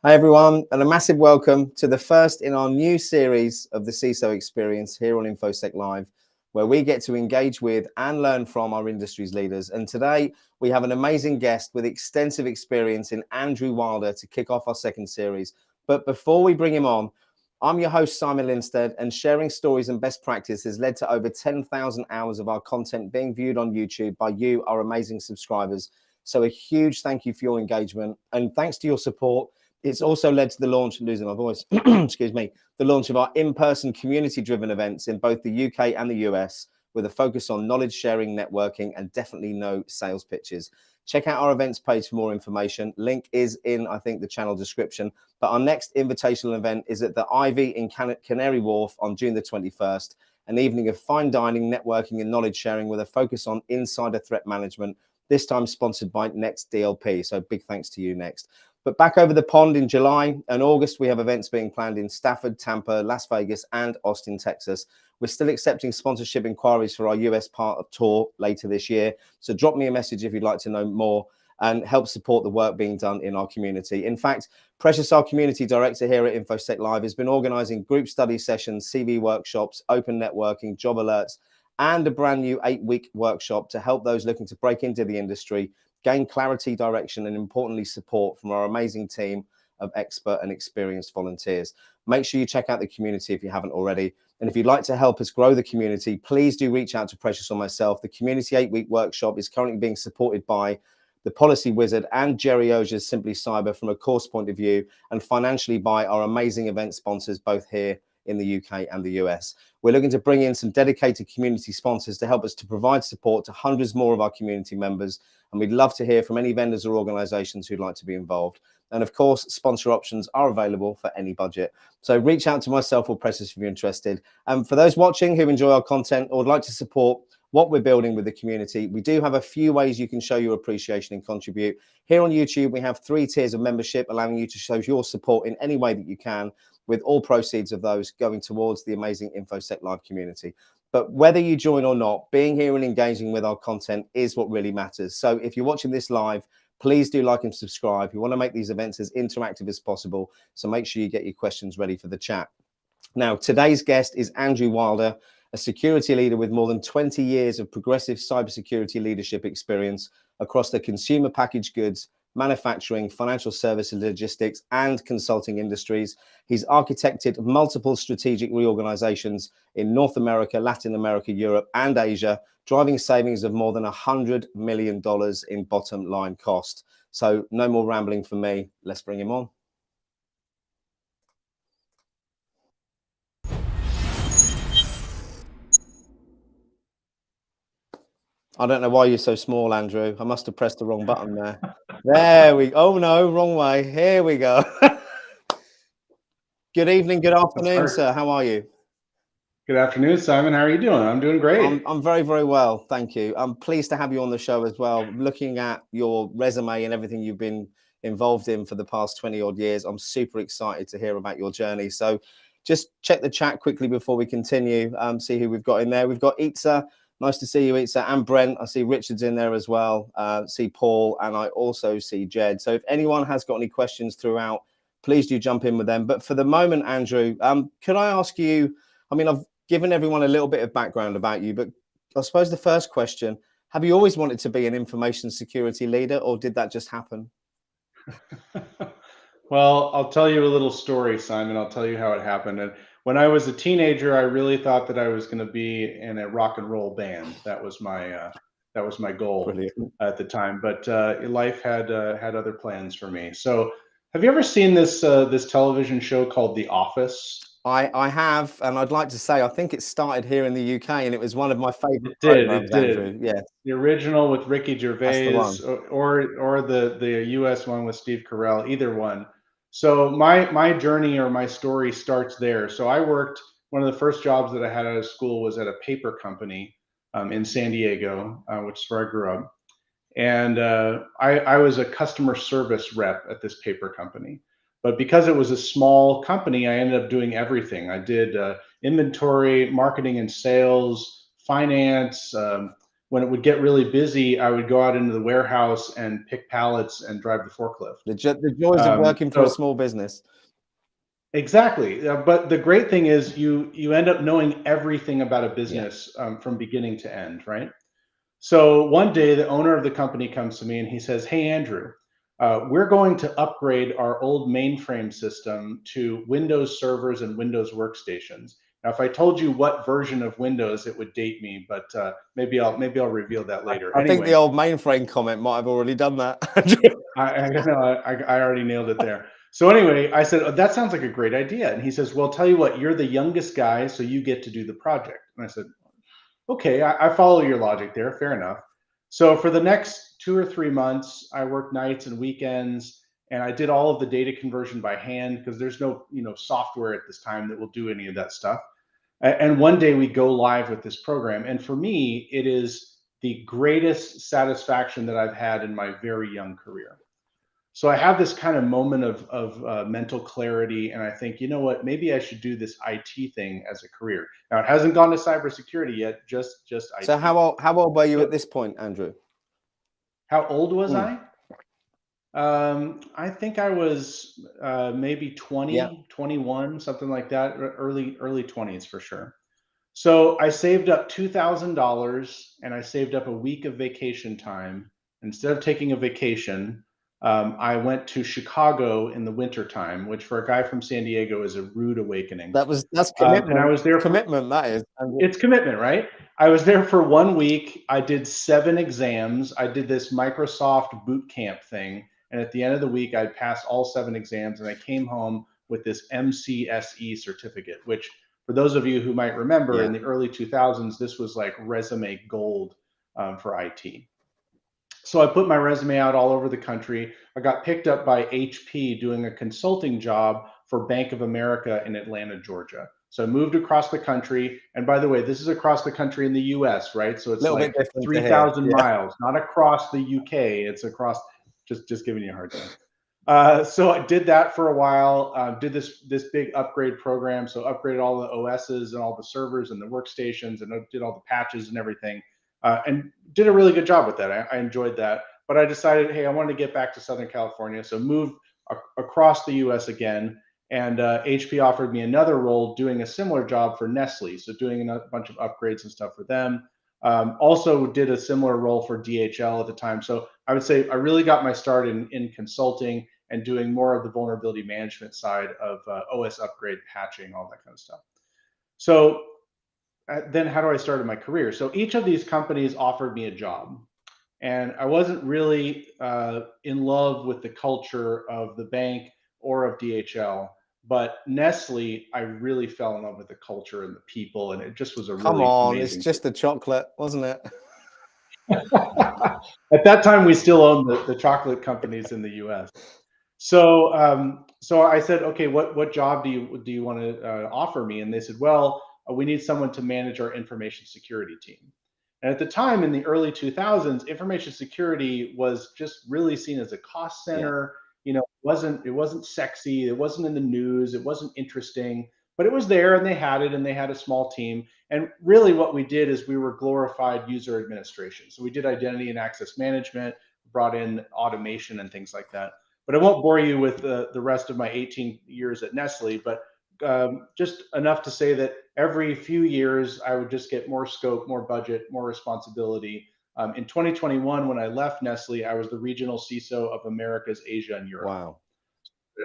Hi everyone, and a massive welcome to the first in our new series of the CISO experience here on InfoSec Live, where we get to engage with and learn from our industry's leaders. And today we have an amazing guest with extensive experience in Andrew Wilder to kick off our second series. But before we bring him on, I'm your host, Simon Linstead, and sharing stories and best practice has led to over 10,000 hours of our content being viewed on YouTube by you, our amazing subscribers. So a huge thank you for your engagement, and thanks to your support, it's also led to the launch, losing my voice, excuse me, the launch of our in-person community-driven events in both the UK and the US, with a focus on knowledge sharing, networking, and definitely no sales pitches. Check out our events page for more information. Link is in, I think, the channel description. But our next invitational event is at the Ivy in Canary Wharf on June the 21st, an evening of fine dining, networking, and knowledge sharing with a focus on insider threat management, this time sponsored by Next DLP. So big thanks to you, Next. But back over the pond in July and August, we have events being planned in Stafford, Tampa, Las Vegas, and Austin, Texas. We're still accepting sponsorship inquiries for our US part of tour later this year. So drop me a message if you'd like to know more and help support the work being done in our community. In fact, Precious, our community director here at InfoSec Live, has been organizing group study sessions, CV workshops, open networking, job alerts, and a brand new 8-week workshop to help those looking to break into the industry, gain clarity, direction, and importantly, support from our amazing team of expert and experienced volunteers. Make sure you check out the community if you haven't already. And if you'd like to help us grow the community, please do reach out to Precious or myself. The Community 8-Week Workshop is currently being supported by the Policy Wizard and Jerry Ozier's Simply Cyber from a course point of view, and financially by our amazing event sponsors, both here in the UK and the US. We're looking to bring in some dedicated community sponsors to help us to provide support to hundreds more of our community members. And we'd love to hear from any vendors or organizations who'd like to be involved. And of course, sponsor options are available for any budget. So reach out to myself or Precious if you're interested. And for those watching who enjoy our content or would like to support what we're building with the community, we do have a few ways you can show your appreciation and contribute. Here on YouTube, we have 3 tiers of membership, allowing you to show your support in any way that you can, with all proceeds of those going towards the amazing InfoSec Live community. But whether you join or not, being here and engaging with our content is what really matters. So if you're watching this live, please do like and subscribe. We want to make these events as interactive as possible, so make sure you get your questions ready for the chat. Now, today's guest is Andrew Wilder, a security leader with more than 20 years of progressive cybersecurity leadership experience across the consumer packaged goods, manufacturing, financial services, logistics, and consulting industries. He's architected multiple strategic reorganizations in North America, Latin America, Europe, and Asia, driving savings of more than $100 million in bottom line cost. So no more rambling from me. Let's bring him on. I don't know why you're so small, Andrew. I must have pressed the wrong button there. There we go. Oh no, wrong way. Here we go. Good evening, good afternoon, sir. How are you? Good afternoon, Simon. How are you doing? I'm doing great. I'm very, very well. Thank you. I'm pleased to have you on the show as well. Looking at your resume and everything you've been involved in for the past 20 odd years, I'm super excited to hear about your journey. So just check the chat quickly before we continue, see who we've got in there. We've got Itza. Nice to see you, Itza, and Brent. I see Richard's in there as well. See Paul, and I also see Jed. So if anyone has got any questions throughout, please do jump in with them. But for the moment, Andrew, could I ask you, I mean, I've given everyone a little bit of background about you, but I suppose the first question, have you always wanted to be an information security leader, or did that just happen? Well, I'll tell you a little story, Simon. I'll tell you how it happened. And when I was a teenager, I really thought that I was going to be in a rock and roll band. That was my goal. Brilliant. At the time. But life had other plans for me. So, have you ever seen this television show called The Office? I have, and I'd like to say I think it started here in the UK, and it was one of my favorite It programs, did. Andrew. Yeah, The original with Ricky Gervais, that's the one. or the US one with Steve Carell, either one. So my journey or my story starts there. So I worked, one of the first jobs that I had out of school was at a paper company in San Diego, which is where I grew up. And I was a customer service rep at this paper company. But because it was a small company, I ended up doing everything. I did inventory, marketing and sales, finance, when it would get really busy, I would go out into the warehouse and pick pallets and drive the forklift. The joys of working for a So small business. exactly, but the great thing is you end up knowing everything about a Yeah. business from beginning to end, right? So one day, the owner of the company comes to me and he says, "Hey, Andrew, we're going to upgrade our old mainframe system to Windows servers and Windows workstations." Now, if I told you what version of Windows, it would date me, but maybe I'll reveal that later. I think the Anyway, old mainframe comment might have already done that. I know I already nailed it there. So anyway, I said, "Oh, that sounds like a great idea." And he says, "Well, tell you what, you're the youngest guy, so you get to do the project." And I said, okay, I follow your logic there. Fair enough. So for the next 2 or 3 months, I worked nights and weekends, and I did all of the data conversion by hand because there's no software at this time that will do any of that stuff. And one day we go live with this program, and for me, it is the greatest satisfaction that I've had in my very young career. So I have this kind of moment of mental clarity, and I think, you know what, maybe I should do this IT thing as a career. Now it hasn't gone to cybersecurity yet, just So IT. how old were you So at this point, Andrew? how old was Mm. I? I think I was maybe Yeah. 20, 21, something like that, early 20s for sure. So I saved up $2,000 and I saved up a week of vacation time. Instead of taking a vacation, I went to Chicago in the wintertime, which for a guy from San Diego is a rude awakening. That's And I commitment. was there for, Commitment, that is. Andrew. it's commitment, right? I was there for 1 week. I did 7 exams. I did this Microsoft boot camp thing. And at the end of the week, I passed all 7 exams and I came home with this MCSE certificate, which for those of you who might remember Yeah. in the early 2000s, this was like resume gold for IT. So I put my resume out all over the country. I got picked up by HP doing a consulting job for Bank of America in Atlanta, Georgia. So I moved across the country. And by the way, this is across the country in the US, right? So A it's little bit like different to here. 3,000 Yeah. miles, not across the UK. It's across, just giving you a hard time. So I did that for a while. Did this big upgrade program. So upgraded all the OSs and all the servers and the workstations, and did all the patches and everything, and did a really good job with that. I enjoyed that. But I decided, hey, I wanted to get back to Southern California, so moved across the U.S. again. And HP offered me another role doing a similar job for Nestle, so doing a bunch of upgrades and stuff for them. Also did a similar role for DHL at the time. So I would say I really got my start in consulting and doing more of the vulnerability management side of OS upgrade, patching, all that kind of stuff. So then how do I start in my career? So each of these companies offered me a job. And I wasn't really in love with the culture of the bank or of DHL. But Nestle, I really fell in love with the culture and the people. And it just was a Come really on, it's amazing. just the chocolate, wasn't it? At that time, we still owned the chocolate companies in the US. So I said, okay, what job do you want to offer me? And they said, well, we need someone to manage our information security team. And at the time, in the early 2000s, information security was just really seen as a cost Yeah. center. It wasn't sexy. It wasn't in the news. It wasn't interesting. But it was there, and they had it, and they had a small team. And really, what we did is we were glorified user administration. So we did identity and access management, brought in automation and things like that. But I won't bore you with the rest of my 18 years at Nestle, but just enough to say that every few years I would just get more scope, more budget, more responsibility. In 2021, when I left Nestle, I was the regional CISO of Americas, Asia, and Europe. Wow.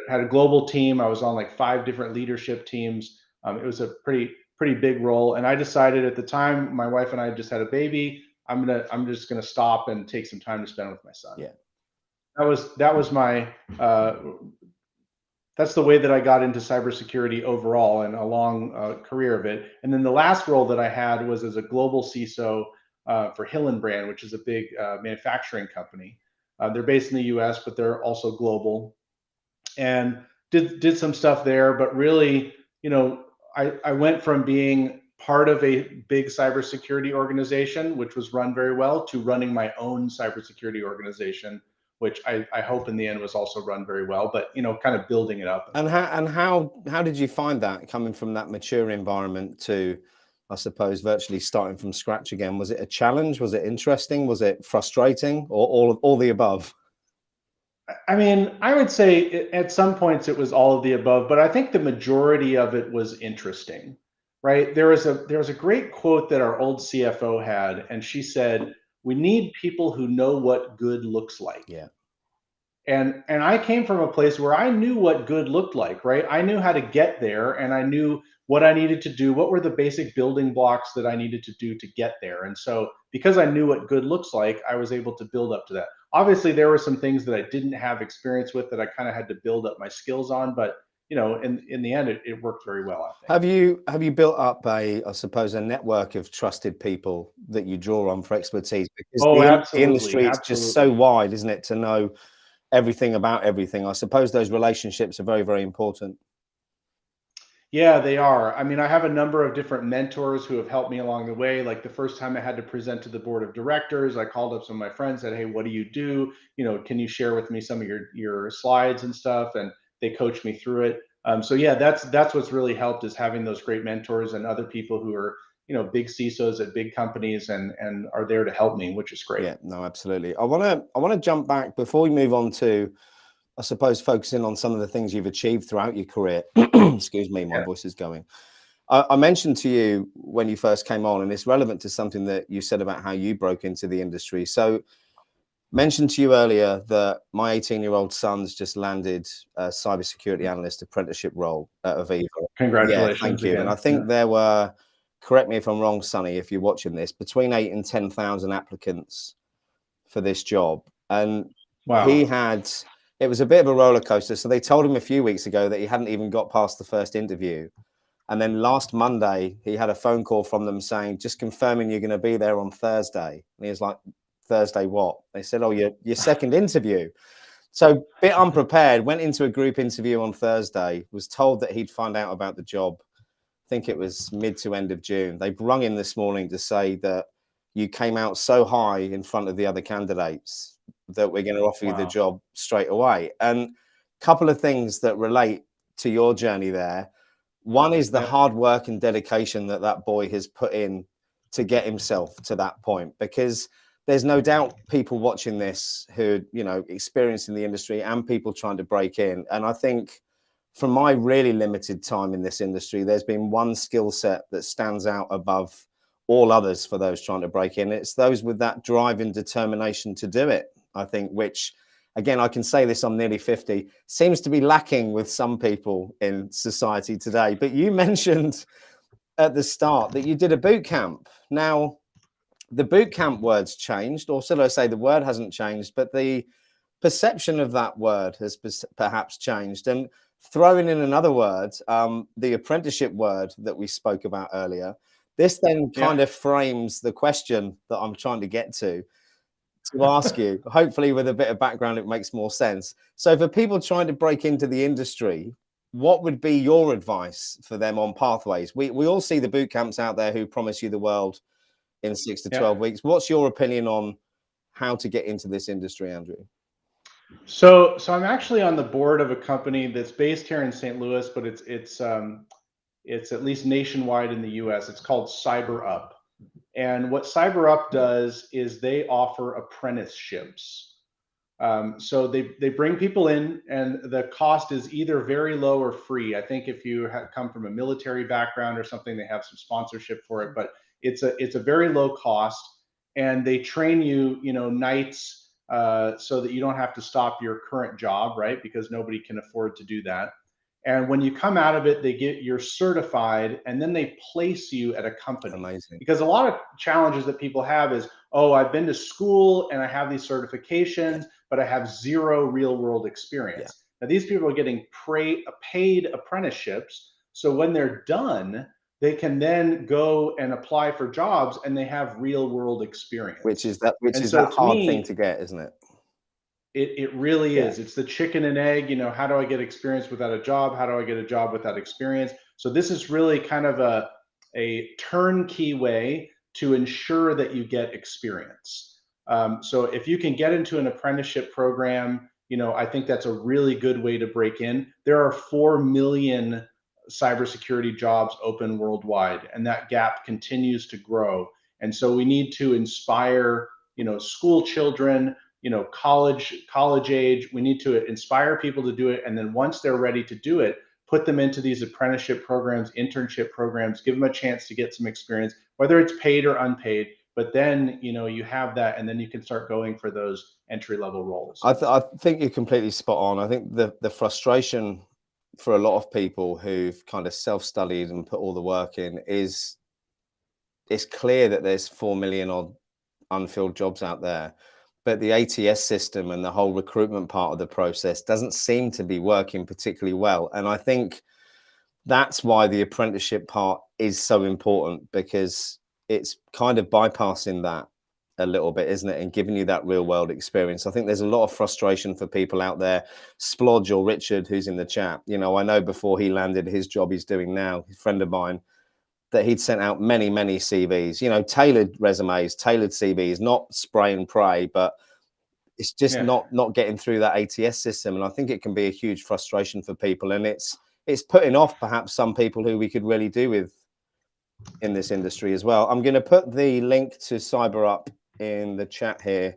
I had a global team. I was on like 5 different leadership teams. It was a pretty big role, and I decided at the time, my wife and I just had a baby. I'm just gonna stop and take some time to spend with my son. Yeah. That was my that's the way that I got into cybersecurity overall and a long career of it. And then the last role that I had was as a global CISO for Hillenbrand, which is a big manufacturing company. They're based in the US, but they're also global. And did some stuff there, but really, I went from being part of a big cybersecurity organization, which was run very well, to running my own cybersecurity organization, which I hope in the end was also run very well, but kind of building it up. And how did you find that coming from that mature environment to I suppose, virtually starting from scratch again? Was it a challenge? Was it interesting? Was it frustrating, or all the above? I mean, I would say at some points it was all of the above, but I think the majority of it was interesting, right? There was a great quote that our old CFO had, and she said, "We need people who know what good looks like." Yeah, And I came from a place where I knew what good looked like, right? I knew how to get there, and I knew what I needed to do, what were the basic building blocks that I needed to do to get there. And so because I knew what good looks like, I was able to build up to that. Obviously there were some things that I didn't have experience with that I kind of had to build up my skills on, but in the end it worked very well, I think. have you built up I suppose, a network of trusted people that you draw on for expertise? Because Oh, the absolutely, industry is just so absolutely. wide, isn't it, to know everything about everything. I suppose those relationships are very, very important. Yeah, they are. I mean, I have a number of different mentors who have helped me along the way. Like the first time I had to present to the board of directors, I called up some of my friends, said, "Hey, what do you do? Can you share with me some of your slides and stuff?" And they coached me through it. So yeah, that's what's really helped is having those great mentors and other people who are big CISOs at big companies and are there to help me, which is great. Yeah, no, absolutely. I want to jump back before we move on to, I suppose, focusing on some of the things you've achieved throughout your career. Excuse me, my Yeah, voice is going. I mentioned to you when you first came on, and it's relevant to something that you said about how you broke into the industry. So, mentioned to you earlier that my 18-year-old son's just landed a cybersecurity analyst apprenticeship role at Aviva. Yeah, congratulations thank you. And I again. Yeah. think there were, correct me if I'm wrong, Sonny, if you're watching this, between 8 and 10,000 applicants for this job. And he Wow. had, it was a bit of a roller coaster. So they told him a few weeks ago that he hadn't even got past the first interview. And then last Monday, he had a phone call from them saying, just confirming you're going to be there on Thursday. And he was like, Thursday what? They said, oh, your second interview. So bit unprepared, went into a group interview on Thursday, was told that he'd find out about the job. I think it was mid to end of June. They've rung in this morning to say that you came out so high in front of the other candidates that we're going to offer you the Wow. job straight away. And a couple of things that relate to your journey there. One is the Yeah. hard work and dedication that that boy has put in to get himself to that point, because there's no doubt people watching this who, experiencing the industry and people trying to break in. And I think from my really limited time in this industry, there's been one skill set that stands out above all others for those trying to break in. It's those with that drive and determination to do it, I think, which, again, I can say this, I'm nearly 50, seems to be lacking with some people in society today. But you mentioned at the start that you did a boot camp. Now, the boot camp word's changed, or should I say the word hasn't changed, but the perception of that word has perhaps changed. And throwing in another word, the apprenticeship word that we spoke about earlier, this then Yeah. kind of frames the question that I'm trying to get to ask you. Hopefully, with a bit of background, it makes more sense. So, for people trying to break into the industry, what would be your advice for them on pathways? We all see the boot camps out there who promise you the world in 6 to Yeah. 12 weeks. What's your opinion on how to get into this industry, Andrew? So I'm actually on the board of a company that's based here in St. Louis, but it's at least nationwide in the U.S. It's called CyberUp, and what CyberUp does is they offer apprenticeships. So they bring people in, and the cost is either very low or free. I think if you come from a military background or something, they have some sponsorship for it, but it's a very low cost, and they train you, nights, so that you don't have to stop your current job, right? Because nobody can afford to do that. And when you come out of it, you're certified, and then they place you at a company. Amazing. Because a lot of challenges that people have is, oh, I've been to school and I have these Yeah. certifications, but I have zero real world Yeah. experience. Now, these people are getting paid apprenticeships. So when they're done, they can then go and apply for jobs and they have real world Which is experience. which And is so that to hard thing me, to get, isn't it? it really Yeah. is. It's the chicken and egg. How do I get experience without a job? How do I get a job without experience? So this is really kind of a turnkey way to ensure that you get experience. So if you can get into an apprenticeship program, I think that's a really good way to break in. There are 4 million cybersecurity jobs open worldwide, and that gap continues to grow. And so we need to inspire, school children, college age. We need to inspire people to do it, and then once they're ready to do it, put them into these apprenticeship programs, internship programs, give them a chance to get some experience, whether it's paid or unpaid. But then, you have that, and then you can start going for those entry-level roles. I think you're completely spot on. I think the frustration for a lot of people who've kind of self-studied and put all the work in is it's clear that there's 4 million odd unfilled jobs out there, but the ATS system and the whole recruitment part of the process doesn't seem to be working particularly well. And I think that's why the apprenticeship part is so important, because it's kind of bypassing that a little bit, isn't it? And giving you that real world experience. I think there's a lot of frustration for people out there. Splodge or Richard, who's in the chat, I know before he landed his job he's doing now, a friend of mine, that he'd sent out many CVs, tailored resumes, tailored CVs, not spray and pray, but it's just not getting through that ATS system. And I think it can be a huge frustration for people, and it's putting off perhaps some people who we could really do with in this industry as well. I'm going to put the link to CyberUp in the chat here,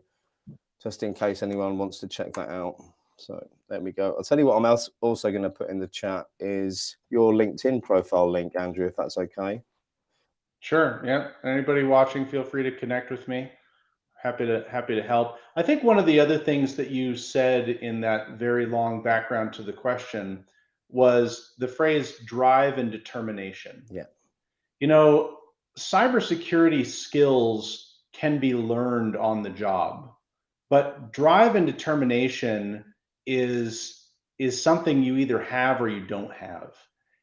just in case anyone wants to check that out. So there we go. I'll tell you what I'm also going to put in the chat is your LinkedIn profile link, Andrew, if that's okay. Sure. Yeah. Anybody watching, feel free to connect with me. Happy to help. I think one of the other things that you said in that very long background to the question was the phrase drive and determination. Yeah. Cybersecurity skills can be learned on the job, but drive and determination is something you either have or you don't have.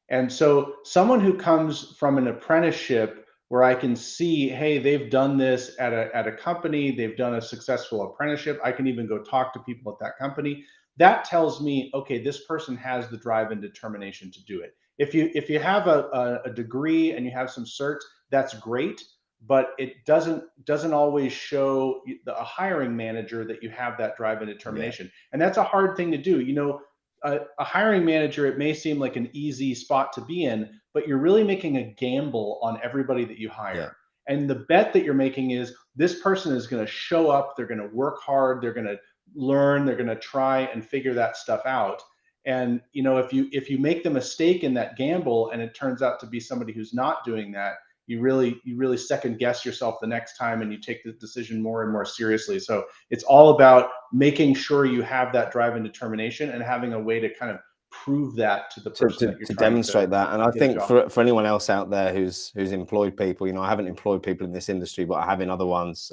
And so someone who comes from an apprenticeship where I can see, hey, they've done this at a company, they've done a successful apprenticeship, I can even go talk to people at that company. That tells me, okay, this person has the drive and determination to do it. If you have a degree and you have some certs, that's great, but it doesn't always show a hiring manager that you have that drive and determination. Yeah. And that's a hard thing to do. A hiring manager, it may seem like an easy spot to be in, but you're really making a gamble on everybody that you hire. Yeah. And the bet that you're making is this person is going to show up, they're going to work hard, they're going to learn, they're going to try and figure that stuff out. And if you make the mistake in that gamble and it turns out to be somebody who's not doing that, you really second guess yourself the next time, and you take the decision more and more seriously. So it's all about making sure you have that drive and determination and having a way to kind of prove that to the person that you're to demonstrate that. And I think for anyone else out there who's employed people, I haven't employed people in this industry, but I have in other ones.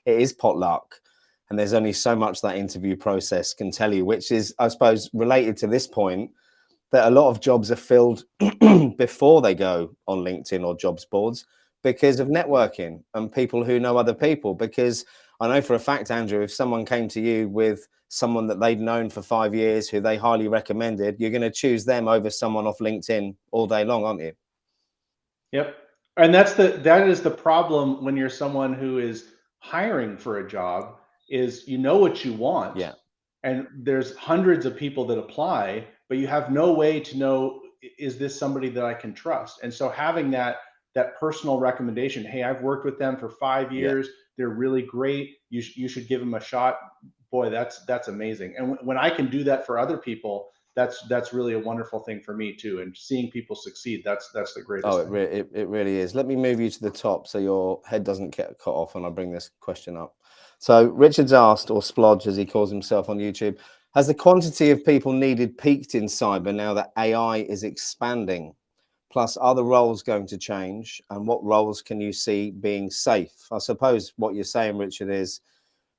It is potluck, and there's only so much that interview process can tell you, which is, I suppose, related to this point, that a lot of jobs are filled before they go on LinkedIn or jobs boards because of networking and people who know other people. Because I know for a fact, Andrew, if someone came to you with someone that they'd known for 5 years who they highly recommended, you're going to choose them over someone off LinkedIn all day long, aren't you? Yep. And that is the problem when you're someone who is hiring for a job, is what you want. Yeah. And there's hundreds of people that apply, but you have no way to know, is this somebody that I can trust? And so having that personal recommendation, hey, I've worked with them for 5 years, they're really great, you should give them a shot. Boy, that's amazing. And when I can do that for other people, that's really a wonderful thing for me too. And seeing people succeed, that's the greatest thing. It really is. Let me move you to the top so your head doesn't get cut off when I bring this question up. So Richard's asked, or Splodge as he calls himself on YouTube, has the quantity of people needed peaked in cyber now that AI is expanding? Plus, are the roles going to change? And what roles can you see being safe? I suppose what you're saying, Richard, is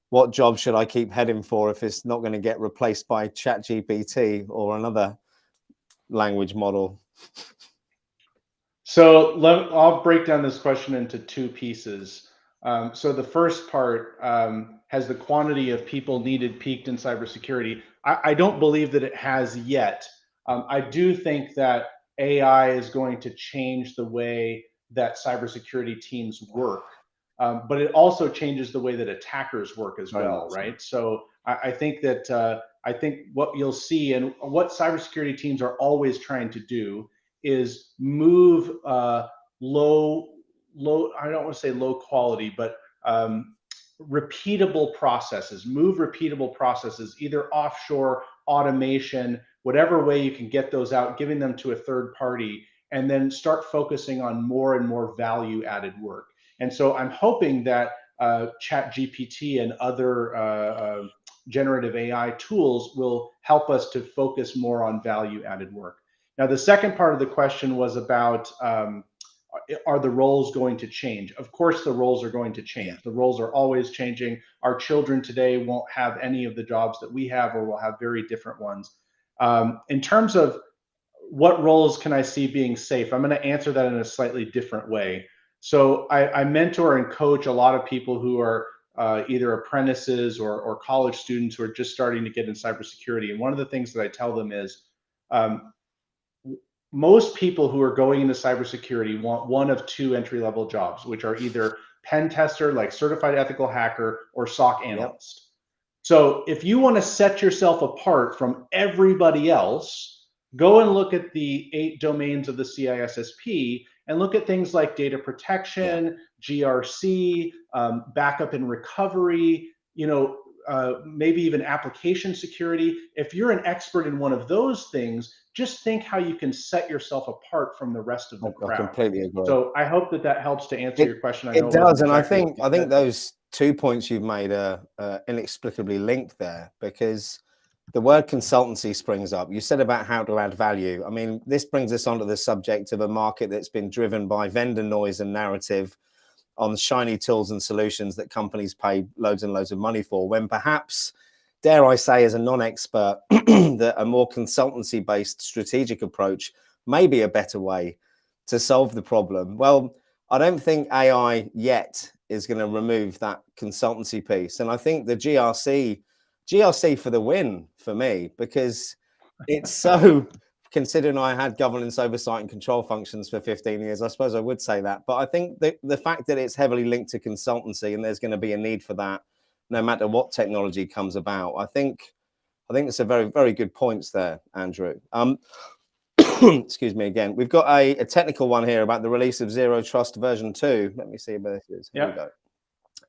what job should I keep heading for if it's not going to get replaced by ChatGPT or another language model? So I'll break down this question into two pieces. So the first part, has the quantity of people needed peaked in cybersecurity? I don't believe that it has yet. I do think that AI is going to change the way that cybersecurity teams work, but it also changes the way that attackers work as well, right? So I think that I think what you'll see and what cybersecurity teams are always trying to do is move low, I don't want to say low quality, but repeatable processes, move repeatable processes, either offshore, automation, whatever way you can get those out, giving them to a third party, and then start focusing on more and more value added work. And so I'm hoping that ChatGPT and other generative AI tools will help us to focus more on value added work. Now, the second part of the question was about are the roles going to change? Of course, the roles are going to change. The roles are always changing. Our children today won't have any of the jobs that we have, or will have very different ones. In terms of what roles can I see being safe, I'm going to answer that in a slightly different way. So I mentor and coach a lot of people who are either apprentices or college students who are just starting to get in cybersecurity. And one of the things that I tell them is, most people who are going into cybersecurity want one of two entry-level jobs, which are either pen tester, like certified ethical hacker, or SOC analyst. So if you want to set yourself apart from everybody else, go and look at the 8 domains of the CISSP and look at things like data protection, GRC, backup and recovery, maybe even application security. If you're an expert in one of those things, just think how you can set yourself apart from the rest of the crowd. I completely agree. So I hope that helps to answer your question. It does, and I think those 2 points you've made are inexplicably linked there, because the word consultancy springs up. You said about how to add value. I mean, this brings us onto the subject of a market that's been driven by vendor noise and narrative on shiny tools and solutions that companies pay loads and loads of money for, when perhaps, dare I say, as a non-expert, that a more consultancy-based strategic approach may be a better way to solve the problem. Well, I don't think AI yet is going to remove that consultancy piece. And I think the GRC for the win for me, because it's so, considering I had governance, oversight and control functions for 15 years, I suppose I would say that. But I think the fact that it's heavily linked to consultancy, and there's going to be a need for that no matter what technology comes about, I think it's a very, very good points there, Andrew. Excuse me again. We've got a technical one here about the release of Zero Trust version 2. Let me see where this is. Here we go.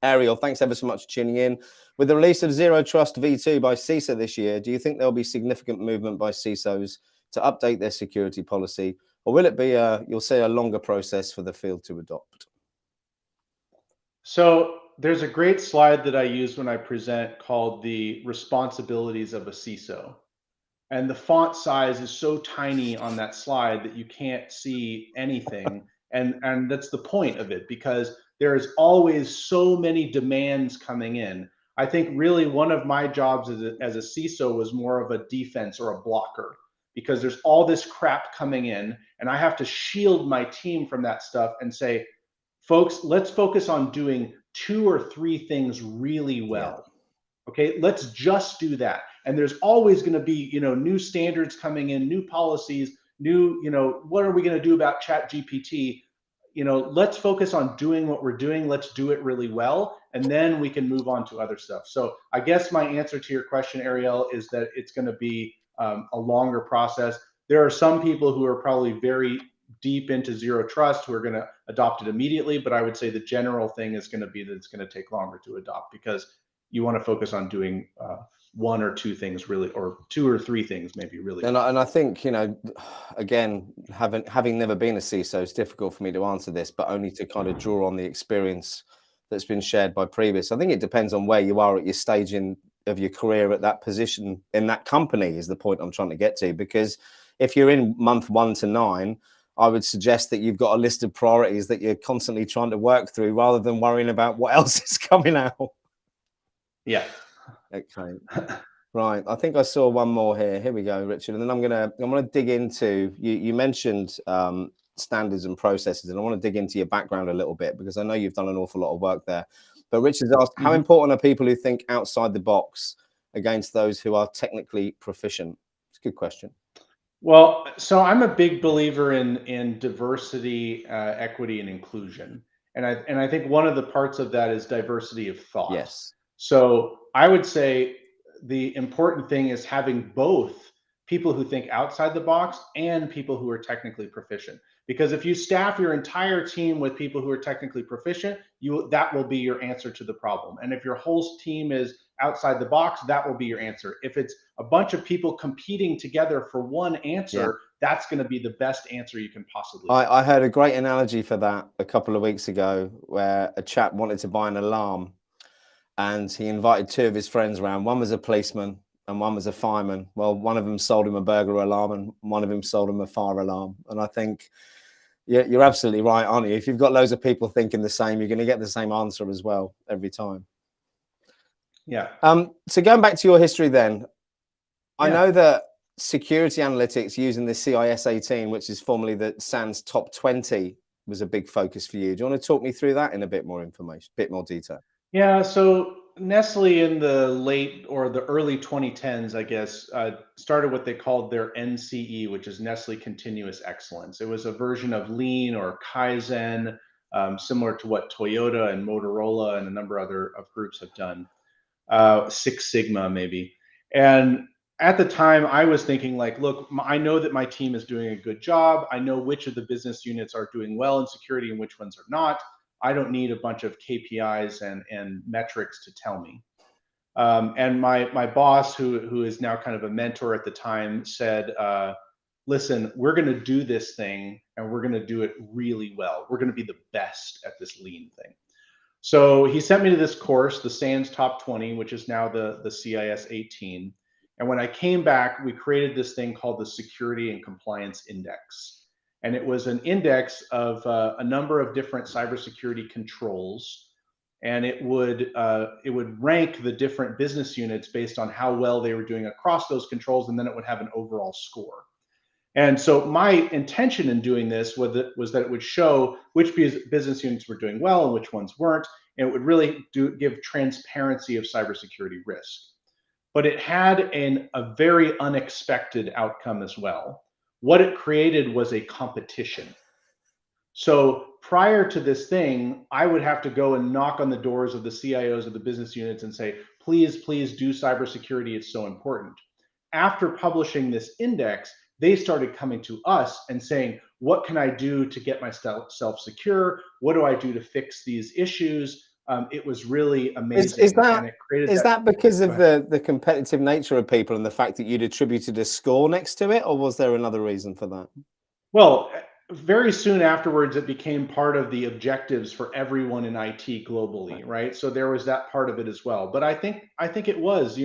Ariel, thanks ever so much for tuning in. With the release of Zero Trust V2 by CISO this year, do you think there'll be significant movement by CISOs to update their security policy, or will it be you'll say a longer process for the field to adopt? So there's a great slide that I use when I present called the responsibilities of a CISO. And the font size is so tiny on that slide that you can't see anything. And that's the point of it, because there is always so many demands coming in. I think really one of my jobs as a CISO was more of a defense or a blocker, because there's all this crap coming in and I have to shield my team from that stuff and say, folks, let's focus on doing 2 or 3 things really well. Okay, let's just do that. And there's always going to be, new standards coming in, new policies, new, what are we going to do about ChatGPT? Let's focus on doing what we're doing. Let's do it really well. And then we can move on to other stuff. So I guess my answer to your question, Ariel, is that it's going to be a longer process. There are some people who are probably very deep into Zero Trust who are going to adopt it immediately. But I would say the general thing is going to be that it's going to take longer to adopt, because you want to focus on doing 1 or 2 things really, or 2 or 3 things maybe really. And I think, again, having never been a CISO, it's difficult for me to answer this, but only to kind of draw on the experience that's been shared by previous. I think it depends on where you are at your stage of your career at that position in that company is the point I'm trying to get to. Because if you're in month 1 to 9, I would suggest that you've got a list of priorities that you're constantly trying to work through, rather than worrying about what else is coming out. Yeah. Okay. Right. I think I saw one more here. Here we go, Richard. And then I'm gonna dig into you mentioned standards and processes, and I want to dig into your background a little bit, because I know you've done an awful lot of work there. But Richard's asked, how important are people who think outside the box against those who are technically proficient? It's a good question. Well, so I'm a big believer in diversity, equity, and inclusion. And I think one of the parts of that is diversity of thought. Yes. So I would say the important thing is having both people who think outside the box and people who are technically proficient. Because if you staff your entire team with people who are technically proficient, that will be your answer to the problem. And if your whole team is outside the box, that will be your answer. If it's a bunch of people competing together for one Yeah. answer, that's going to be the best answer you can possibly get. I heard a great analogy for that a couple of weeks ago, where a chap wanted to buy an alarm and he invited two of his friends around. One was a policeman and one was a fireman. Well, one of them sold him a burglar alarm and one of them sold him a fire alarm. And I think you're absolutely right, aren't you? If you've got loads of people thinking the same, you're going to get the same answer as well every time. Yeah. So going back to your history then, I Yeah. know that security analytics using the CIS 18, which is formerly the SANS Top 20, was a big focus for you. Do you want to talk me through that in a bit more information, bit more detail? Yeah, so Nestle in the late or the early 2010s, I guess, started what they called their NCE, which is Nestle Continuous Excellence. It was a version of Lean or Kaizen, similar to what Toyota and Motorola and a number of groups have done. Six Sigma maybe. And at the time, I was thinking like, look, I know that my team is doing a good job. I know which of the business units are doing well in security and which ones are not. I don't need a bunch of KPIs and metrics to tell me. And my boss, who is now kind of a mentor at the time, said, listen, we're going to do this thing and we're going to do it really well. We're going to be the best at this lean thing. So he sent me to this course, the SANS Top 20, which is now the CIS 18. And when I came back, we created this thing called the Security and Compliance Index. And it was an index of a number of different cybersecurity controls. And it would rank the different business units based on how well they were doing across those controls, and then it would have an overall score. And so my intention in doing this was that it would show which business units were doing well and which ones weren't, and it would really give transparency of cybersecurity risk. But it had a very unexpected outcome as well. What it created was a competition. So prior to this thing, I would have to go and knock on the doors of the CIOs of the business units and say, please, please do cybersecurity. It's so important. After publishing this index, they started coming to us and saying, what can I do to get myself secure? What do I do to fix these issues? It was really amazing. Is that, and it created is that because of ahead. the competitive nature of people and the fact that you'd attributed a score next to it, or was there another reason for that? Well, very soon afterwards, it became part of the objectives for everyone in IT globally, right? So there was that part of it as well. But I think it was,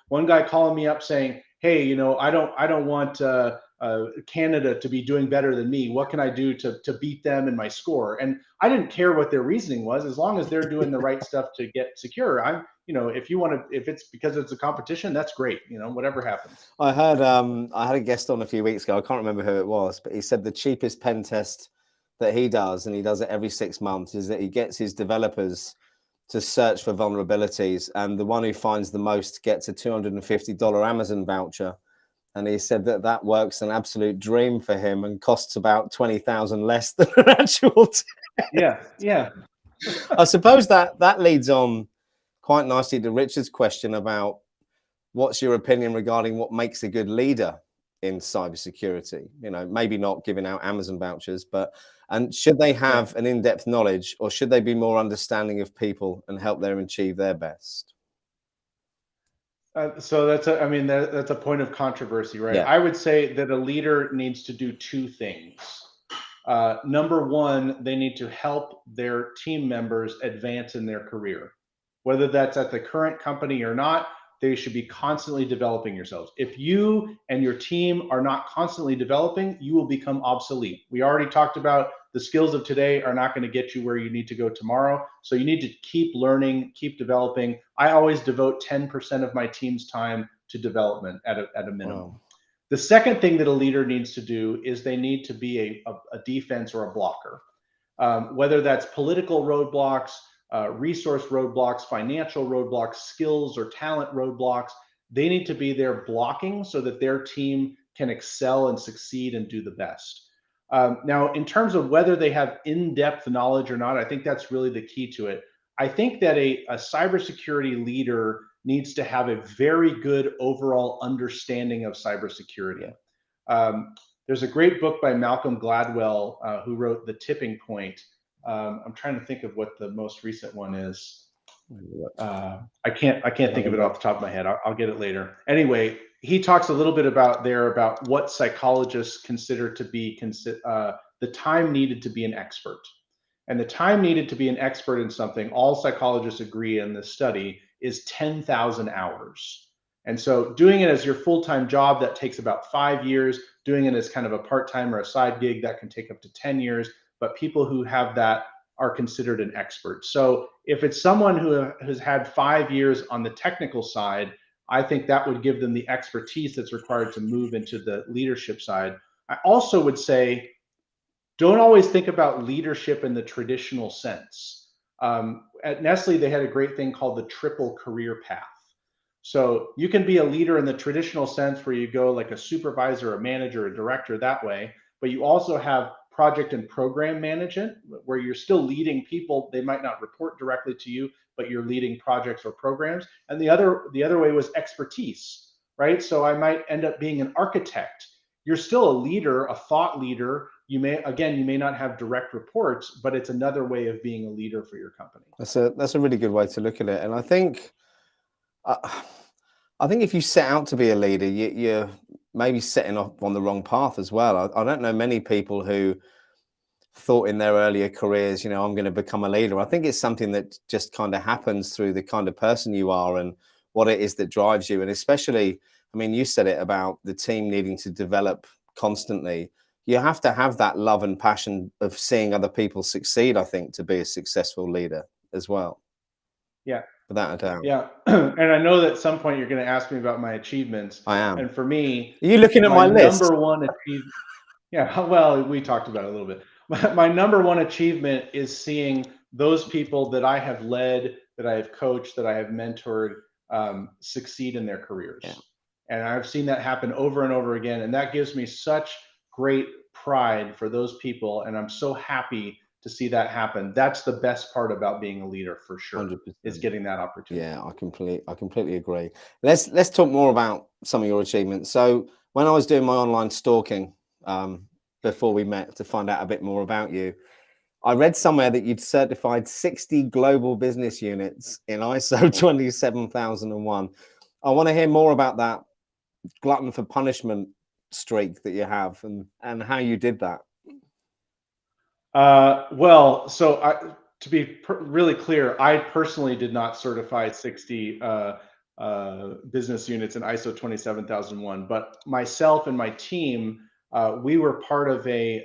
one guy calling me up saying, "Hey, I don't want Canada to be doing better than me. What can I do to beat them in my score?" And I didn't care what their reasoning was, as long as they're doing the right stuff to get secure. If it's because it's a competition, that's great. Whatever happens. I had a guest on a few weeks ago. I can't remember who it was, but he said the cheapest pen test that he does, and he does it every 6 months, is that he gets his developers to search for vulnerabilities, and the one who finds the most gets a $250 Amazon voucher. And he said that works an absolute dream for him and costs about 20,000 less than an actual test. Yeah. I suppose that leads on quite nicely to Richard's question about what's your opinion regarding what makes a good leader in cybersecurity? Maybe not giving out Amazon vouchers, and should they have an in-depth knowledge, or should they be more understanding of people and help them achieve their best? So that's a point of controversy, right? Yeah. I would say that a leader needs to do two things. Number one, they need to help their team members advance in their career, whether that's at the current company or not. They should be constantly developing yourselves. If you and your team are not constantly developing, you will become obsolete. We already talked about the skills of today are not going to get you where you need to go tomorrow. So you need to keep learning, keep developing. I always devote 10% of my team's time to development at a minimum. Wow. The second thing that a leader needs to do is they need to be a defense or a blocker, whether that's political roadblocks, resource roadblocks, financial roadblocks, skills or talent roadblocks. They need to be there blocking so that their team can excel and succeed and do the best. Now, in terms of whether they have in-depth knowledge or not, I think that's really the key to it. I think that a cybersecurity leader needs to have a very good overall understanding of cybersecurity. There's a great book by Malcolm Gladwell who wrote The Tipping Point. I'm trying to think of what the most recent one is. I can't think of it off the top of my head. I'll get it later. Anyway, he talks a little bit about what psychologists consider to be the time needed to be an expert. And the time needed to be an expert in something, all psychologists agree in this study, is 10,000 hours. And so doing it as your full-time job, that takes about 5 years. Doing it as kind of a part-time or a side gig, that can take up to 10 years. But people who have that are considered an expert. So if it's someone who has had 5 years on the technical side, I think that would give them the expertise that's required to move into the leadership side. I also would say, don't always think about leadership in the traditional sense. At Nestle, they had a great thing called the triple career path. So you can be a leader in the traditional sense where you go like a supervisor, a manager, a director that way, but you also have project and program management where you're still leading people. They might not report directly to you, but you're leading projects or programs. And the other way was expertise, right? So I might end up being an architect. You're still a leader, a thought leader. You may not have direct reports, but it's another way of being a leader for your company. That's a really good way to look at it. And I think if you set out to be a leader, you're maybe setting off on the wrong path as well. I don't know many people who thought in their earlier careers, I'm going to become a leader. I think it's something that just kind of happens through the kind of person you are and what it is that drives you. And especially, I mean, you said it about the team needing to develop constantly. You have to have that love and passion of seeing other people succeed, I think, to be a successful leader as well. Yeah. Without a doubt. Yeah. And I know that at some point you're going to ask me about my achievements. I am. And for me, are you looking at my list? Number one achievement. Yeah. Well, we talked about it a little bit. My number one achievement is seeing those people that I have led, that I have coached, that I have mentored, succeed in their careers. Yeah. And I've seen that happen over and over again. And that gives me such great pride for those people. And I'm so happy to see that happen. That's the best part about being a leader, for sure, 100%. is getting that opportunity. Yeah, I completely agree. Let's talk more about some of your achievements. So when I was doing my online stalking before we met to find out a bit more about you, I read somewhere that you'd certified 60 global business units in ISO 27001. I want to hear more about that glutton for punishment streak that you have and how you did that. Well, so to be really clear, I personally did not certify 60 business units in ISO 27001, but myself and my team, we were part of a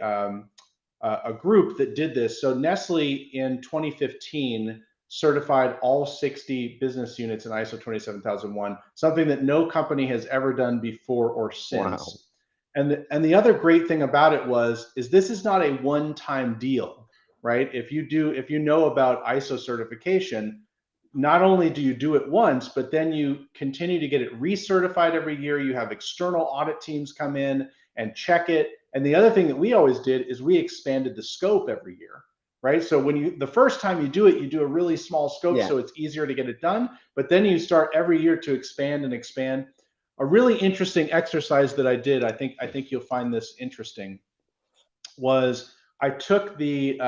group that did this. So Nestle in 2015 certified all 60 business units in ISO 27001, something that no company has ever done before or since. Wow. And the other great thing about it is this is not a one-time deal, right? If you know about ISO certification, not only do you do it once, but then you continue to get it recertified every year. You have external audit teams come in and check it. And the other thing that we always did is we expanded the scope every year, right? So the first time you do it, you do a really small scope, so it's easier to get it done. But then you start every year to expand and expand. A really interesting exercise that I did, I think you'll find this interesting, was I took the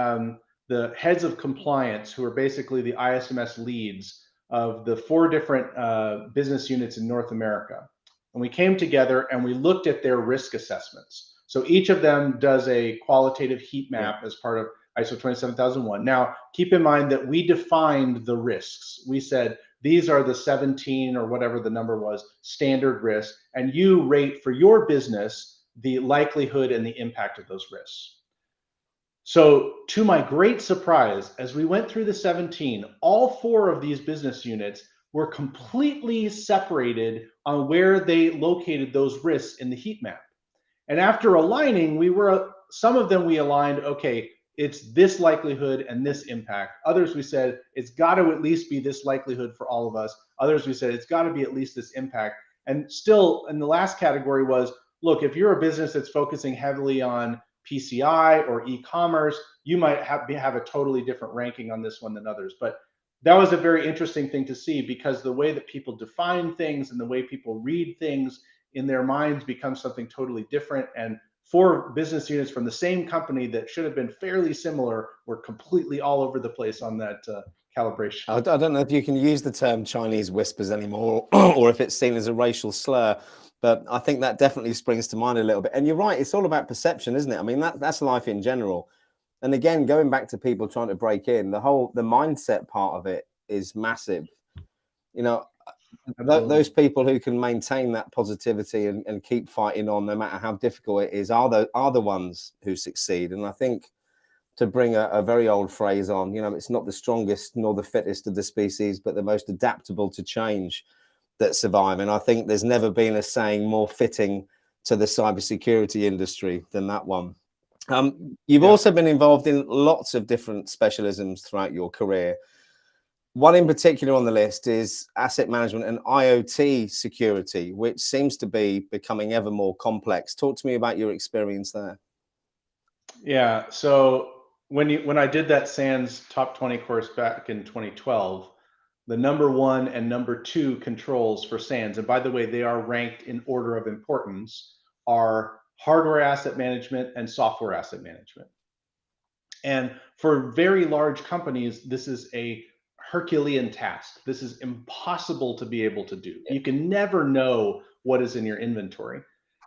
heads of compliance, who are basically the ISMS leads of the 4 different business units in North America. And we came together and we looked at their risk assessments. So each of them does a qualitative heat map as part of ISO 27001. Now, keep in mind that we defined the risks. We said, these are the 17 or whatever the number was, standard risks, and you rate for your business the likelihood and the impact of those risks. So to my great surprise, as we went through the 17, all 4 of these business units were completely separated on where they located those risks in the heat map. And after aligning, some of them we aligned, okay, it's this likelihood and this impact. Others we said, it's got to at least be this likelihood for all of us. Others we said, it's got to be at least this impact. And still, in the last category was, look, if you're a business that's focusing heavily on PCI or e-commerce, you might have a totally different ranking on this one than others. But that was a very interesting thing to see, because the way that people define things and the way people read things in their minds becomes something totally different. And four business units from the same company that should have been fairly similar were completely all over the place on that calibration. I don't know if you can use the term Chinese whispers anymore, or if it's seen as a racial slur, but I think that definitely springs to mind a little bit. And you're right, it's all about perception, isn't it? I mean, that's life in general. And again, going back to people trying to break in, the mindset part of it is massive. You know, those people who can maintain that positivity and keep fighting on no matter how difficult it is are the ones who succeed. And I think, to bring a very old phrase on, it's not the strongest nor the fittest of the species, but the most adaptable to change that survive. And I think there's never been a saying more fitting to the cybersecurity industry than that one. You've also been involved in lots of different specialisms throughout your career. One in particular on the list is asset management and IoT security, which seems to be becoming ever more complex. Talk to me about your experience there. Yeah. So when I did that SANS top 20 course back in 2012, the number 1 and number 2 controls for SANS, and by the way, they are ranked in order of importance, are hardware asset management and software asset management. And for very large companies, this is a Herculean task. This is impossible to be able to do. You can never know what is in your inventory.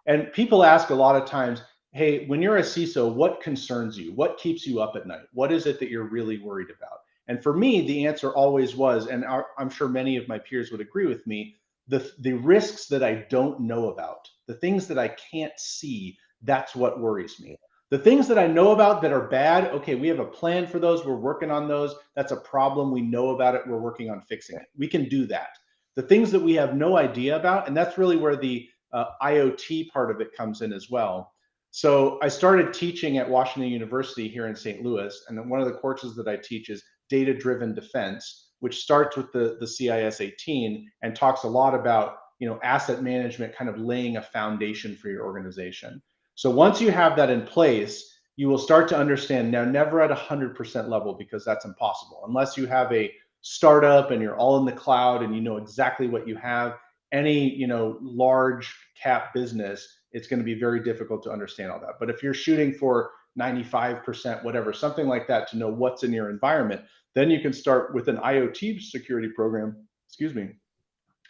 And people ask a lot of times, hey, when you're a CISO, what concerns you? What keeps you up at night? What is it that you're really worried about? And for me, the answer always was, and I'm sure many of my peers would agree with me, the risks that I don't know about, the things that I can't see, that's what worries me. The things that I know about that are bad, okay, we have a plan for those. We're working on those. That's a problem. We know about it. We're working on fixing it. We can do that. The things that we have no idea about, and that's really where the IoT part of it comes in as well. So I started teaching at Washington University here in St. Louis, and one of the courses that I teach is data-driven defense, which starts with the CIS 18 and talks a lot about asset management, kind of laying a foundation for your organization. So once you have that in place, you will start to understand, now never at 100% level, because that's impossible. Unless you have a startup and you're all in the cloud and you know exactly what you have, any large cap business, it's going to be very difficult to understand all that. But if you're shooting for 95%, whatever, something like that, to know what's in your environment, then you can start with an IoT security program, excuse me,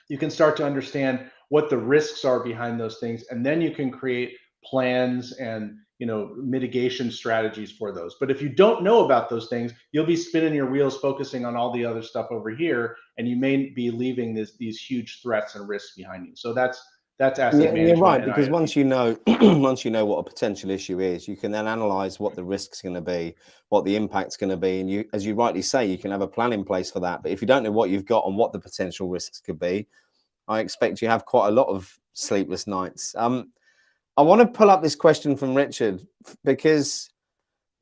you can start to understand what the risks are behind those things, and then you can create plans and mitigation strategies for those. But if you don't know about those things, you'll be spinning your wheels focusing on all the other stuff over here, and you may be leaving these huge threats and risks behind you. So that's asset management. You're right, because IoT. once you know what a potential issue is, you can then analyze what the risk's going to be, what the impact's going to be, and you, as you rightly say, you can have a plan in place for that. But if you don't know what you've got and what the potential risks could be, I expect you have quite a lot of sleepless nights. I want to pull up this question from Richard, because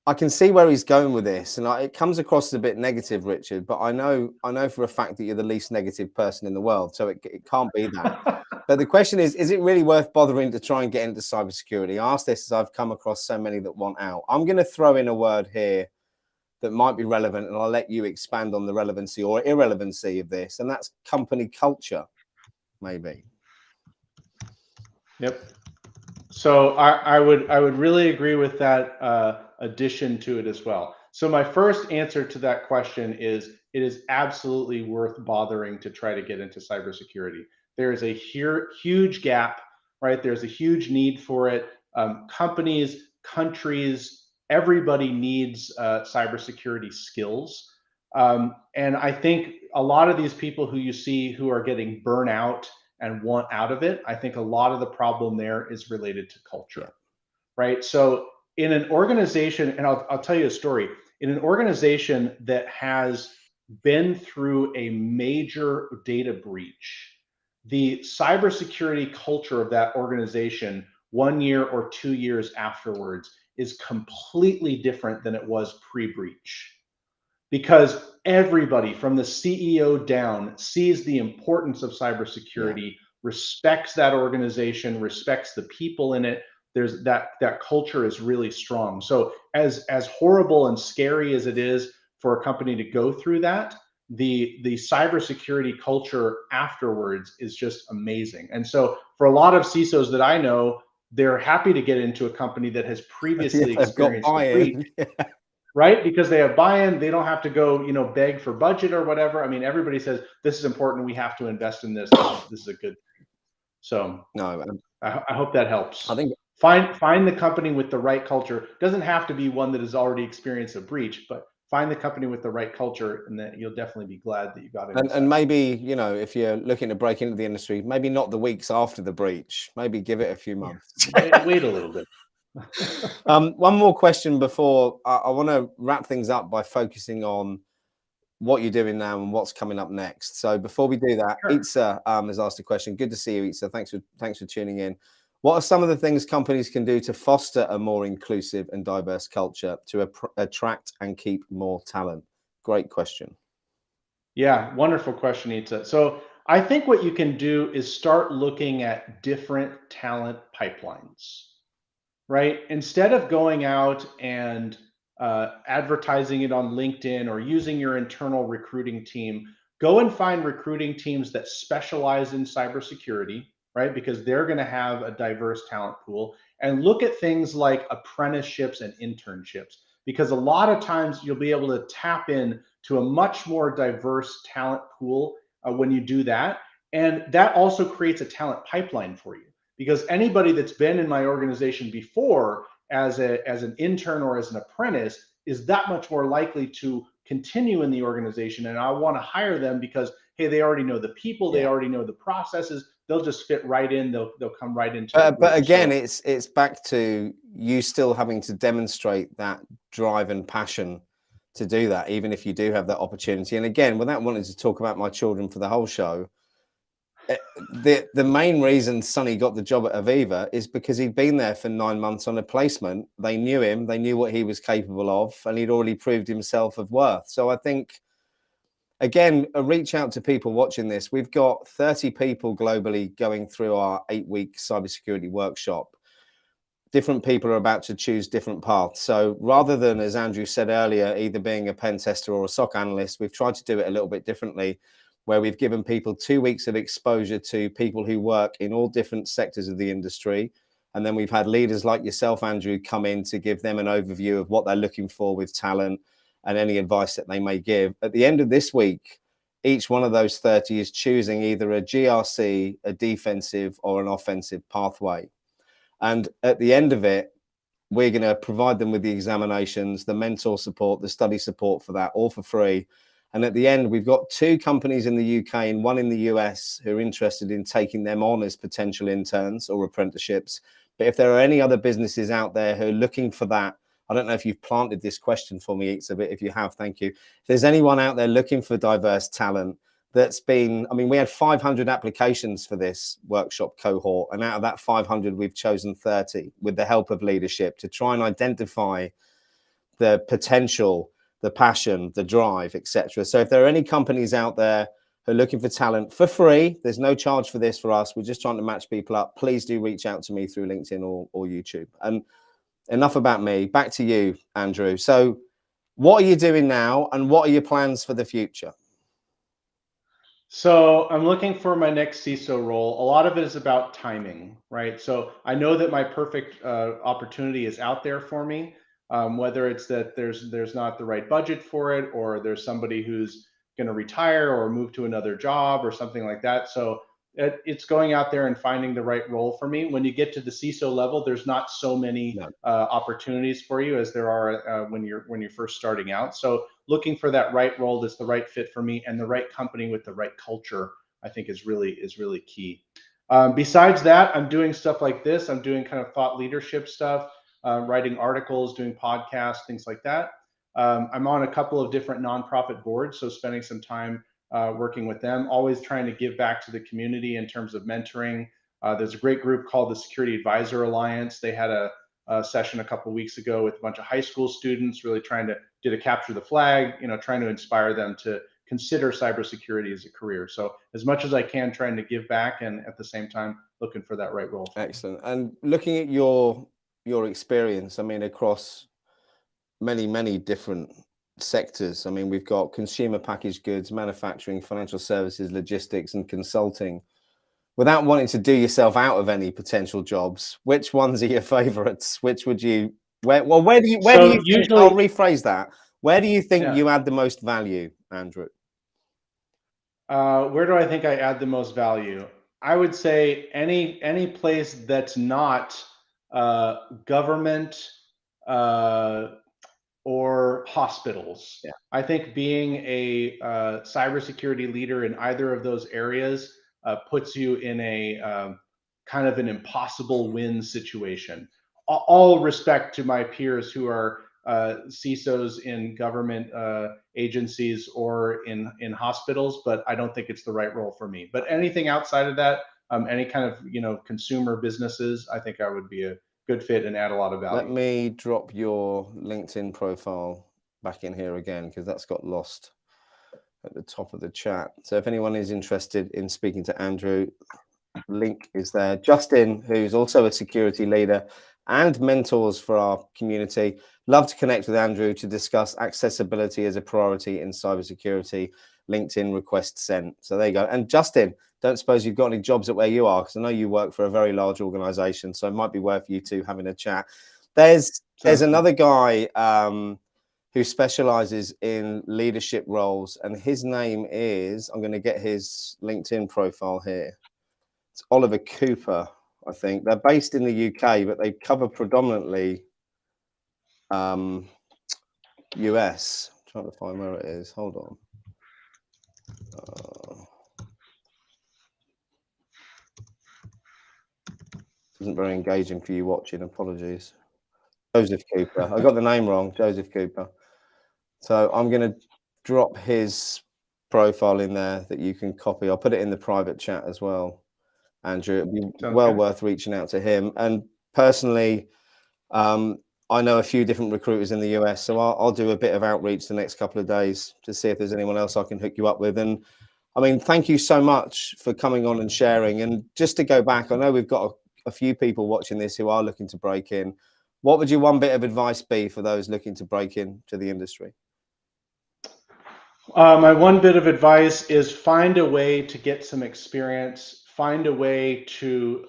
I can see where he's going with this, and it comes across as a bit negative, Richard. But I know for a fact that you're the least negative person in the world, so it can't be that. But the question is it really worth bothering to try and get into cybersecurity? I ask this as I've come across so many that want out. I'm going to throw in a word here that might be relevant, and I'll let you expand on the relevancy or irrelevancy of this, and that's company culture, maybe. Yep. So I would really agree with that addition to it as well. So my first answer to that question is, it is absolutely worth bothering to try to get into cybersecurity. There is a huge gap, right? There's a huge need for it. Companies, countries, everybody needs cybersecurity skills. And I think a lot of these people who you see who are getting burnout and want out of it, I think a lot of the problem there is related to culture, right? So in an organization, and I'll tell you a story, in an organization that has been through a major data breach, the cybersecurity culture of that organization 1 year or 2 years afterwards is completely different than it was pre-breach, because everybody from the CEO down sees the importance of cybersecurity, respects that organization, respects the people in it. There's that culture is really strong. So as horrible and scary as it is for a company to go through that, the cybersecurity culture afterwards is just amazing. And so for a lot of CISOs that I know, they're happy to get into a company that has Yeah, previously they've got experienced a breach, buy-in. right? Because they have buy-in, they don't have to go, beg for budget or whatever. I mean, everybody says this is important, we have to invest in this. This is a good thing. So No, I hope that I helps. think Find the company with the right culture. Doesn't have to be one that has already experienced a breach, but find the company with the right culture, and then you'll definitely be glad that you got into and cyber. maybe, if you're looking to break into the industry, maybe not the weeks after the breach, maybe give it a few Yeah, months. wait a little bit. One more question before I want to wrap things up by focusing on what you're doing now and what's coming up next. So before we do that, Sure. Itza has asked a question. Good to see you, Itza. Thanks for tuning in. What are some of the things companies can do to foster a more inclusive and diverse culture to attract and keep more talent? Great question. Yeah, wonderful question, Itza. So I think what you can do is start looking at different talent pipelines, right? Instead of going out and advertising it on LinkedIn or using your internal recruiting team, go and find recruiting teams that specialize in cybersecurity, right? Because they're going to have a diverse talent pool, and look at things like apprenticeships and internships, because a lot of times you'll be able to tap in to a much more diverse talent pool when you do that. And that also creates a talent pipeline for you, because anybody that's been in my organization before as an intern or as an apprentice is that much more likely to continue in the organization, and I want to hire them because, hey, they already know the people, they Yeah. already know the processes, they'll just fit right in, they'll come right into the But group. again, So it's back to you still having to demonstrate that drive and passion to do that, even if you do have that opportunity. And again, without wanting to talk about my children for the whole show, the main reason Sonny got the job at Aviva is because he'd been there for 9 months on a placement. They knew him, they knew what he was capable of, and he'd already proved himself of worth. So I think, again, a reach out to people watching this. We've got 30 people globally going through our 8-week cybersecurity workshop. Different people are about to choose different paths. So rather than, as Andrew said earlier, either being a pen tester or a SOC analyst, we've tried to do it a little bit differently, where we've given people 2 weeks of exposure to people who work in all different sectors of the industry. And then we've had leaders like yourself, Andrew, come in to give them an overview of what they're looking for with talent and any advice that they may give. At the end of this week, each one of those 30 is choosing either a GRC, a defensive, or an offensive pathway. And at the end of it, we're going to provide them with the examinations, the mentor support, the study support for that, all for free. And at the end, we've got 2 companies in the UK and 1 in the US who are interested in taking them on as potential interns or apprenticeships. But if there are any other businesses out there who are looking for that, I don't know if you've planted this question for me, Itza, but if you have, thank you. If there's anyone out there looking for diverse talent, that's been, I mean, we had 500 applications for this workshop cohort, and out of that 500, we've chosen 30 with the help of leadership to try and identify the potential, the passion, the drive, etc. So if there are any companies out there who are looking for talent for free, there's no charge for this for us. We're just trying to match people up. Please do reach out to me through LinkedIn or YouTube. And enough about me. Back to you, Andrew. So what are you doing now, and what are your plans for the future? So I'm looking for my next CISO role. A lot of it is about timing, right? So I know that my perfect opportunity is out there for me, whether it's that there's not the right budget for it, or there's somebody who's going to retire or move to another job or something like that. So it's going out there and finding the right role for me. When you get to the CISO level, there's not so many No. opportunities for you as there are when you're first starting out. So looking for that right role that's the right fit for me, and the right company with the right culture, I think is really key. Besides that, I'm doing stuff like this. I'm doing kind of thought leadership stuff, writing articles, doing podcasts, things like that. I'm on a couple of different nonprofit boards, so spending some time working with them, always trying to give back to the community in terms of mentoring. There's a great group called the Security Advisor Alliance. They had a session a couple of weeks ago with a bunch of high school students, really trying to do the capture the flag, trying to inspire them to consider cybersecurity as a career. So as much as I can, trying to give back, and at the same time looking for that right role. Excellent. And looking at your experience, I mean, across many different sectors. I mean, we've got consumer packaged goods, manufacturing, financial services, logistics, and consulting. Without wanting to do yourself out of any potential jobs, which ones are your favorites? Which would you, where do you So think, I'll usually, rephrase that. Where do you think yeah. you add the most value, Andrew? Where do I think I add the most value? I would say any place that's not government or hospitals. Yeah. I think being a cybersecurity leader in either of those areas puts you in a kind of an impossible win situation. All respect to my peers who are CISOs in government agencies or in hospitals, but I don't think it's the right role for me. But anything outside of that, any kind of consumer businesses, I think I would be a good fit and add a lot of value. Let me drop your LinkedIn profile back in here again, because that's got lost at the top of the chat. So if anyone is interested in speaking to Andrew, link is there. Justin, who's also a security leader and mentors for our community, love to connect with Andrew to discuss accessibility as a priority in cybersecurity. LinkedIn request sent. So there you go. And Justin, don't suppose you've got any jobs at where you are, because I know you work for a very large organization, so it might be worth you two having a chat. There's another guy who specializes in leadership roles, and his name is, I'm going to get his LinkedIn profile here. It's Oliver Cooper, I think. They're based in the UK, but they cover predominantly US. I'm trying to find where it is. Hold on. Isn't very engaging for you watching. Apologies. Joseph Cooper. I got the name wrong. Joseph Cooper. So I'm going to drop his profile in there that you can copy. I'll put it in the private chat as well, Andrew. It'd be well worth reaching out to him. And personally, I know a few different recruiters in the US, so I'll do a bit of outreach the next couple of days to see if there's anyone else I can hook you up with. And I mean, thank you so much for coming on and sharing. And just to go back, I know we've got a few people watching this who are looking to break in. What would your one bit of advice be for those looking to break into the industry? My one bit of advice is find a way to get some experience, find a way to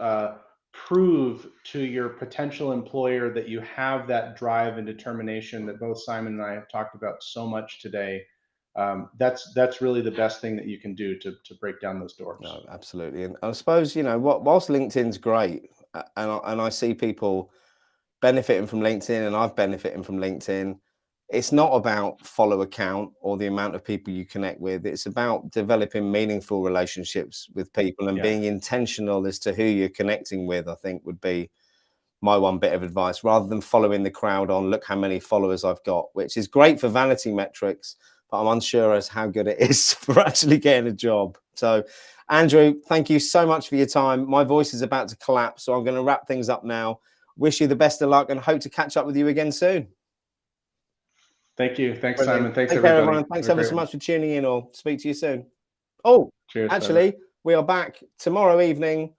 prove to your potential employer that you have that drive and determination that both Simon and I have talked about so much today. That's really the best thing that you can do to break down those doors. No, absolutely. And I suppose, whilst LinkedIn's great, and I see people benefiting from LinkedIn, and I've benefited from LinkedIn, it's not about follower count or the amount of people you connect with. It's about developing meaningful relationships with people and being intentional as to who you're connecting with, I think would be my one bit of advice, rather than following the crowd on, look how many followers I've got, which is great for vanity metrics, but I'm unsure as how good it is for actually getting a job. So, Andrew, thank you so much for your time. My voice is about to collapse, so I'm going to wrap things up now. Wish you the best of luck and hope to catch up with you again soon. Thank you. Thanks, Simon. Thanks, Take care, everybody. everyone. Thanks ever so much for tuning in, or speak to you soon. Oh, cheers, actually, Simon. We are back tomorrow evening,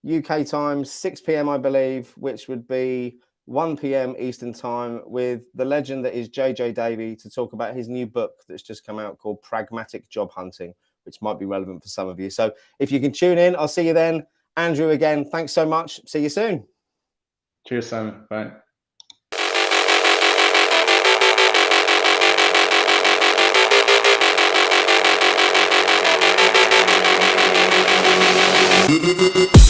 UK time, 6 p.m, I believe, which would be 1 p.m. Eastern time, with the legend that is JJ Davey to talk about his new book that's just come out called Pragmatic Job Hunting, which might be relevant for some of you. So if you can tune in, I'll see you then. Andrew, again, thanks so much. See you soon. Cheers, Simon. Bye. Thank you.